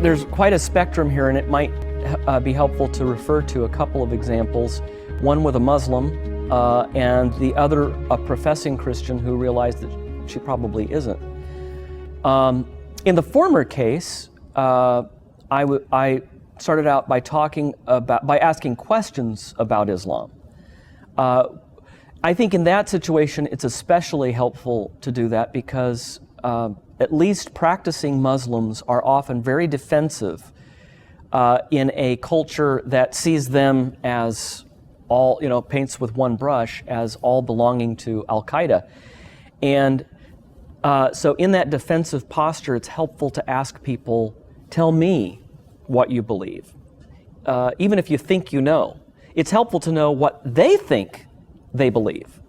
There's quite a spectrum here, and it might be helpful to refer to a couple of examples, one with a Muslim and the other a professing Christian who realized that she probably isn't. In the former case, I started out by asking questions about Islam. I think in that situation it's especially helpful to do that because at least practicing Muslims are often very defensive in a culture that sees them as all, paints with one brush as all belonging to Al-Qaeda. And so in that defensive posture, it's helpful to ask people, tell me what you believe. Even if you think you know, it's helpful to know what they think they believe.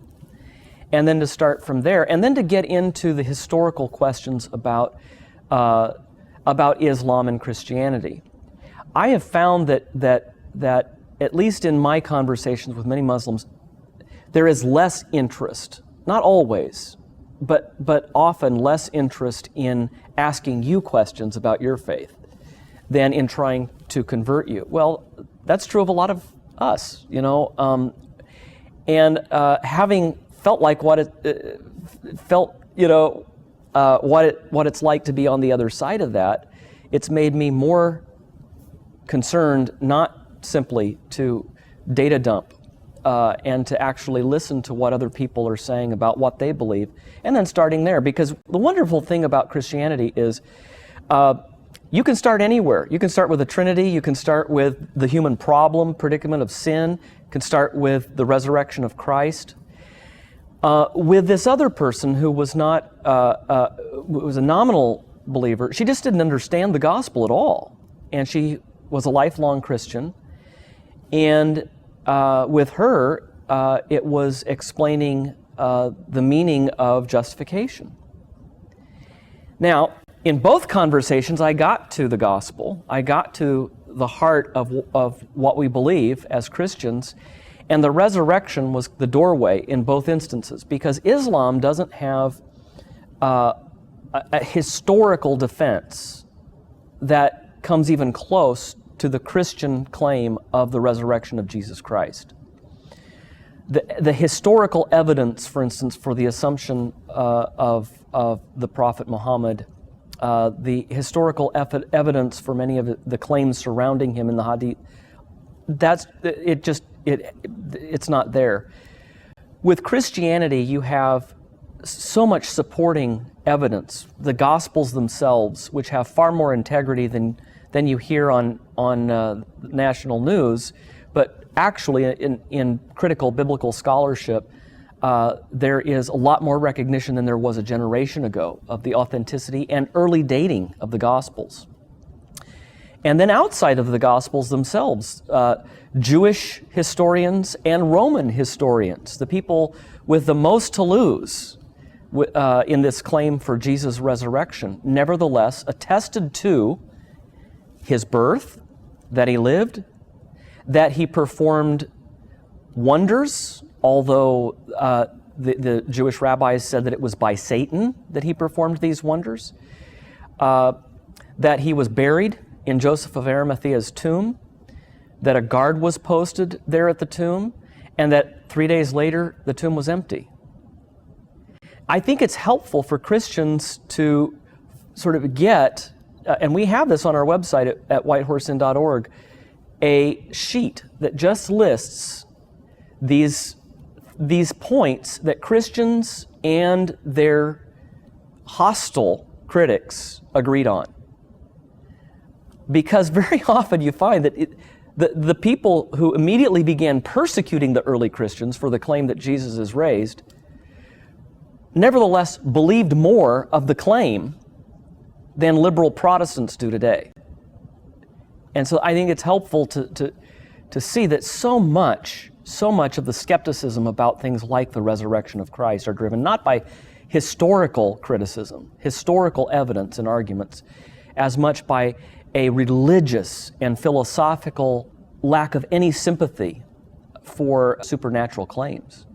And then to start from there, and then to get into the historical questions about Islam and Christianity. I have found that at least in my conversations with many Muslims, there is less interest, not always, but often less interest in asking you questions about your faith than in trying to convert you. Well, that's true of a lot of us, and having felt like what it's like to be on the other side of that, it's made me more concerned not simply to data dump and to actually listen to what other people are saying about what they believe, and then starting there. Because the wonderful thing about Christianity is you can start anywhere. You can start with the Trinity, you can start with the human problem, predicament of sin, you can start with the resurrection of Christ. With this other person who was not, was a nominal believer, she just didn't understand the gospel at all. And she was a lifelong Christian. And with her, it was explaining the meaning of justification. Now, in both conversations, I got to the gospel. I got to the heart of what we believe as Christians. And the resurrection was the doorway in both instances, because Islam doesn't have a historical defense that comes even close to the Christian claim of the resurrection of Jesus Christ. The historical evidence, for instance, for the assumption of the Prophet Muhammad, the historical evidence for many of the claims surrounding him in the Hadith, it's not there. With Christianity, you have so much supporting evidence, the Gospels themselves, which have far more integrity than you hear on national news, but actually in critical biblical scholarship, there is a lot more recognition than there was a generation ago of the authenticity and early dating of the Gospels. And then outside of the Gospels themselves, Jewish historians and Roman historians, the people with the most to lose in this claim for Jesus' resurrection, nevertheless attested to his birth, that he lived, that he performed wonders, although the Jewish rabbis said that it was by Satan that he performed these wonders, that he was buried in Joseph of Arimathea's tomb, that a guard was posted there at the tomb, and that 3 days later the tomb was empty. I think it's helpful for Christians to sort of get, and we have this on our website at whitehorseinn.org, a sheet that just lists these points that Christians and their hostile critics agreed on. Because very often you find that the people who immediately began persecuting the early Christians for the claim that Jesus is raised, nevertheless believed more of the claim than liberal Protestants do today. And so I think it's helpful to see that so much of the skepticism about things like the resurrection of Christ are driven not by historical criticism, historical evidence and arguments, as much by a religious and philosophical lack of any sympathy for supernatural claims.